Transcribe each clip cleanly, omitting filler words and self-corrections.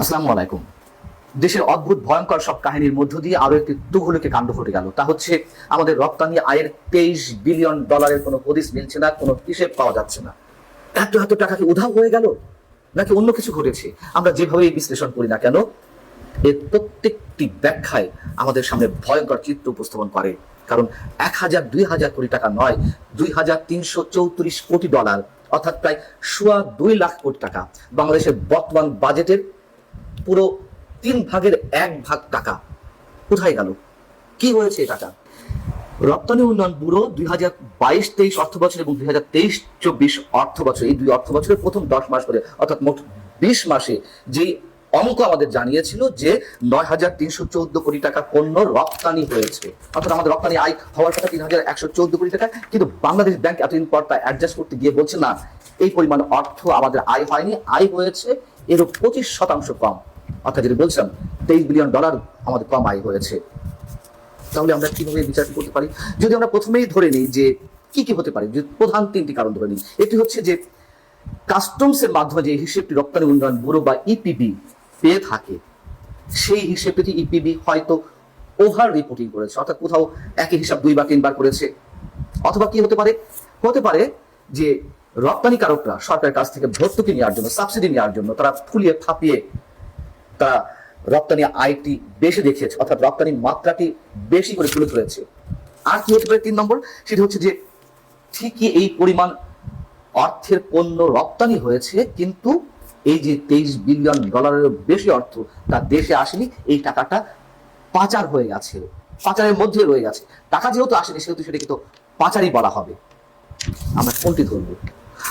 আসসালামু আলাইকুম। দেশের অদ্ভুত ভয়ঙ্কর সব কাহিনীর মধ্য দিয়ে আরো একটি তুঘলকে কাণ্ড ঘটে গেল। তা হচ্ছে আমাদের রপ্তানি আয়ের $23 বিলিয়ন কোনো হদিস মিলছে না, কোনো হিসেব পাওয়া যাচ্ছে না। এত এত টাকা কি উধাও হয়ে গেল, নাকি অন্য কিছু ঘটেছে? আমরা যেভাবে বিশ্লেষণ করি না কেন, এর প্রত্যেকটি ব্যাখ্যায় আমাদের সামনে ভয়ঙ্কর চিত্র উপস্থাপন করে। কারণ 1000-2000 কোটি টাকা নয়, $2334 কোটি, অর্থাৎ প্রায় 2.25 লাখ কোটি টাকা বাংলাদেশের বর্তমান বাজেটের পুরো 1/3 টাকা কোথায় গেল? কি হয়েছে এই টাকা? রপ্তানি উন্নয়ন ব্যুরো 2022-23 অর্থ বছর এবং 2023-24 অর্থ বছর, এই দুই অর্থ বছরের প্রথম 10 মাস করে, অর্থাৎ মোট 20 মাসে যে অঙ্ক আমাদের জানিয়েছিল যে 9,314 কোটি টাকা পণ্য রপ্তানি হয়েছে, অর্থাৎ আমাদের রপ্তানি আয় হওয়ার কথা 3,114 কোটি টাকা। কিন্তু বাংলাদেশ ব্যাংক এতদিন পর তা অ্যাডজাস্ট করতে গিয়ে বলছে না, এই পরিমাণ অর্থ আমাদের আয় হয়নি, আয় হয়েছে এরও 25% কম। অর্থাৎ যেটা বলছিলাম, $23 বিলিয়ন আমাদের কম আয় হয়েছে। তাহলে আমরা কিভাবে বিচার করতে পারি? যদি আমরা প্রথমেই ধরে নিই যে কি কি হতে পারে, যে প্রধান 3টি কারণ ধরে নিই। এটি হচ্ছে যে কাস্টমসের মাধ্যমে যে হিসেবটি রপ্তানি উন্নয়ন ব্যুরো বা ইপিবি পেয়ে থাকে, সেই হিসেবটি ইপিবি হয়তো ওভার রিপোর্টিং করেছে, অর্থাৎ কোথাও একই হিসাব 2 বা 3 বার করেছে। অথবা কি হতে পারে, হতে পারে যে রপ্তানিকারকরা সরকারের কাছ থেকে ভর্তুকি নেওয়ার জন্য, সাবসিডি নেওয়ার জন্য তারা ফুলিয়ে ফাঁপিয়ে তারা রপ্তানি আয়টি বেশি দেখিয়েছে, অর্থাৎ রপ্তানির মাত্রাটি বেশি করে তুলে ধরেছে। আর কি হতে পারে 3 নম্বর, সেটা হচ্ছে যে ঠিকই এই পরিমাণ অর্থের পণ্য রপ্তানি হয়েছে, কিন্তু এই যে $23 বিলিয়ন বেশি অর্থ তা দেশে আসেনি, এই টাকাটা পাচার হয়ে গেছে, পাচারের মধ্যে রয়ে গেছে। টাকা যেহেতু আসেনি সেহেতু সেটাকে তো পাচারই বলা হবে। আমরা কোনটি ধরবো?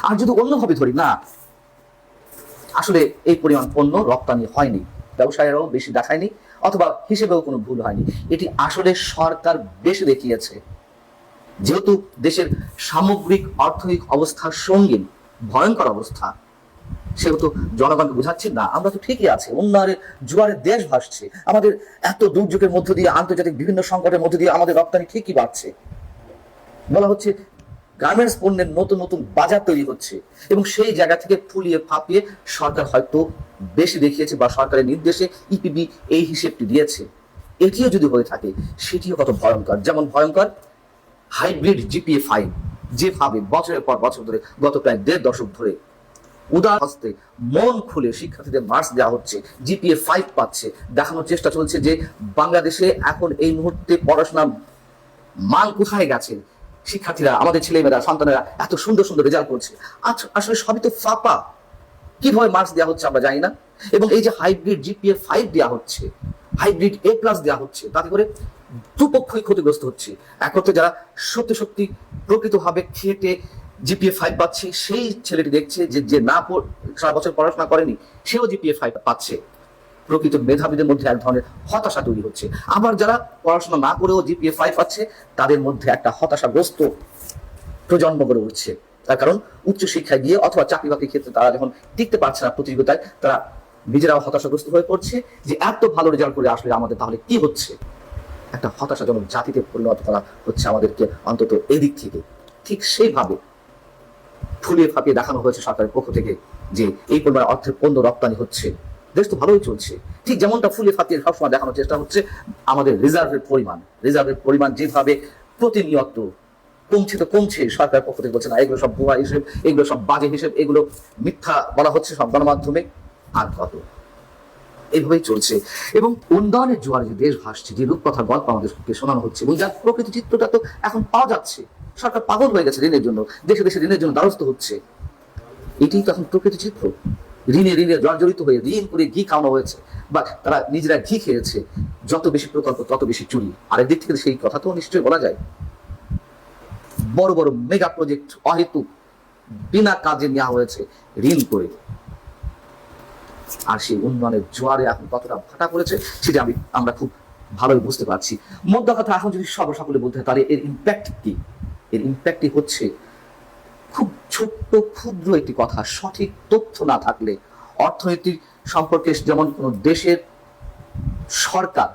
আর যদি অন্যভাবে ধরি, না আসলে এই পরিমাণ পণ্য রপ্তানি হয়নি, ব্যবসায়ীরাও বেশি দেখায়নি, অথবা হিসেবেও কোনো ভুল হয়নি, এটি আসলে সরকার বেশি দেখিয়েছে। যেহেতু দেশের সামগ্রিক অর্থনৈতিক অবস্থার সঙ্গীন ভয়ঙ্কর অবস্থা, সেহেতু জনগণকে বোঝাচ্ছে না আমরা তো ঠিকই আছে, উন্নয়নের জোয়ারে দেশ ভাসছে, আমাদের এত দুর্যোগের মধ্য দিয়ে, আন্তর্জাতিক বিভিন্ন সংকটের মধ্য দিয়ে আমাদের রপ্তানি ঠিকই বাড়ছে। বলা হচ্ছে গার্মেন্টস পণ্যের নতুন নতুন বাজার তৈরি হচ্ছে, এবং সেই জায়গা থেকে ফুলিয়ে ফাঁপিয়ে সরকার হয়তো বেশি দেখিয়েছে, বা সরকারের নির্দেশে ইপিবি এই হিসেবটি দিয়েছে। এটিও যদি হয়ে থাকে সেটিও কত ভয়ঙ্কর। যেমন ভয়ঙ্কর হাইব্রিড GPA-5, যেভাবে বছরের পর বছর ধরে, গত প্রায় 1.5 দশক ধরে উদার হস্তে মন খুলে শিক্ষার্থীদের মার্কস দেওয়া হচ্ছে, GPA-5 পাচ্ছে, দেখানোর চেষ্টা চলছে যে বাংলাদেশে এখন এই মুহূর্তে পড়াশোনার মান কোথায় গেছে, শিক্ষার্থীরা, আমাদের ছেলেমেয়েরা, সন্তানেরা এত সুন্দর সুন্দর রেজাল্ট করছে। আসলে সবই তো ফাঁপা। কিভাবে মার্কস দেওয়া হচ্ছে আমরা জানি না। এবং এই যে হাইব্রিড GPA-5 দেওয়া হচ্ছে, হাইব্রিড A+ দেওয়া হচ্ছে, তাতে করে দুপক্ষই ক্ষতিগ্রস্ত হচ্ছে। এক অর্থে যারা সত্যি সত্যি প্রকৃতভাবে খেটে GPA-5 পাচ্ছে, সেই ছেলেটি দেখছে যে যে না সারা বছর পড়াশোনা করেনি, সেও GPA-5 পাচ্ছে। প্রকৃত মেধাবীদের মধ্যে এক ধরনের হতাশা তৈরি হচ্ছে। আবার যারা পড়াশোনা না করেও GPA-5 পাচ্ছে, তাদের মধ্যে একটা হতাশাগ্রস্ত প্রজন্ম গড়ে উঠছে। তার কারণ উচ্চশিক্ষায় গিয়ে অথবা চাকরি বাকরির ক্ষেত্রে তারা যখন টিকতে পারছে না প্রতিযোগিতায়, তারা নিজেরাও হতাশাগ্রস্ত হয়ে পড়ছে যে এত ভালো রেজাল্ট করে আসলে আমাদের তাহলে কি হচ্ছে। একটা হতাশাজনক জাতিতে পরিণত করা হচ্ছে আমাদেরকে, অন্তত এদিক থেকে। ঠিক সেইভাবে ফুলিয়ে ফাঁপিয়ে দেখানো হয়েছে সরকারের পক্ষ থেকে যে এই পরিমাণ অর্থের পণ্য রপ্তানি হচ্ছে, দেশ তো ভালোই চলছে। ঠিক যেমনটা ফুলিয়ে ফাঁপিয়ে সবসময় দেখানোর চেষ্টা হচ্ছে আমাদের রিজার্ভের পরিমাণ যেভাবে প্রতিনিয়ত কমছে, সরকারের পক্ষ থেকে বলছে না এগুলো সব ভুয়া হিসেব, এগুলো সব বাজে হিসেব, এগুলো মিথ্যা বলা হচ্ছে সব গণমাধ্যমে। আর কত এইভাবেই চলছে। এবং উন্নয়নের জোয়ারে যে দেশ ভাসছে, যে রূপকথার গল্প আমাদেরকে শোনানো হচ্ছে, এবং যার প্রকৃত চিত্রটা তো এখন পাওয়া যাচ্ছে। সরকার পাগল হয়ে গেছে ঋণের জন্য, দেশে দেশে ঋণের জন্য দ্বারস্থ হচ্ছে। এটাই তো এখন প্রকৃত চিত্র। ঋণে জর্জরিত হয়ে ঋণ করে ঘি খাওয়ানো হয়েছে, বা তারা নিজেরা ঘি খেয়েছে। যত বেশি প্রকল্প তত বেশি চুরি। আরেক দিক থেকে সেই কথা তো নিশ্চয়ই বলা যায়, বড় বড় মেগা প্রজেক্ট অহেতুক বিনা কাজে নেওয়া হয়েছে ঋণ করে। আর সেই উন্নয়নের জোয়ারে এখন কতটা ভাটা করেছে সেটা আমরা খুব ভালোই বুঝতে পারছি। মোদ্দা কথা, এখন যদি সকলে বলতে হয় তাহলে এর ইম্প্যাক্ট কি? এর ইম্প্যাক্টই হচ্ছে খুব ছোট্ট ক্ষুদ্র একটি কথা, সঠিক তথ্য না থাকলে অর্থনীতি সম্পর্কে, যেমন কোনো দেশের সরকার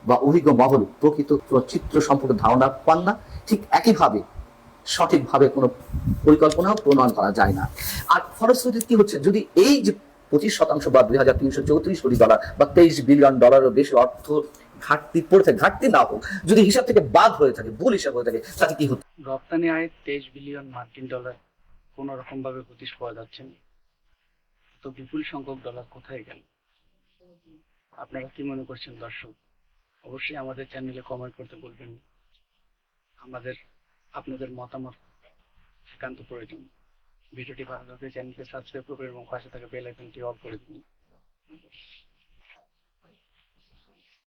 বা অভিজ্ঞ মহল প্রকৃত চিত্র সম্পর্কে ধারণা পান না, ঠিক একইভাবে সঠিকভাবে কোনো পরিকল্পনাও প্রণয়ন করা যায় না। আর ফলশ্রুতি কি হচ্ছে, যদি এই যে 25% বা $2,334 বা $23 বিলিয়ন বেশি অর্থ ঘাটতি পড়েছে। ঘাটতি না হোক, যদি হিসাব থেকে বাদ হয়ে থাকে, ভুল হিসাব হয়ে থাকে, তাতে কি হতো? রপ্তানি আয় 23 বিলিয়ন মার্কিন ডলার, কোন রকম ভাবে হদিশ পাওয়া যাচ্ছে না। তো বিপুল সংখ্যক ডলার কোথায় গেল? আপনারা কি মনে করছেন দর্শক? অবশ্যই আমাদের চ্যানেলে কমেন্ট করতে বলবেন না। আমাদের আপনাদের মতামত একান্ত প্রয়োজন। ভিডিওটি ভালো লাগলে চ্যানেলকে সাবস্ক্রাইব করবেন এবং পাশে থাকা বেল আইকনটি অল করে দিন।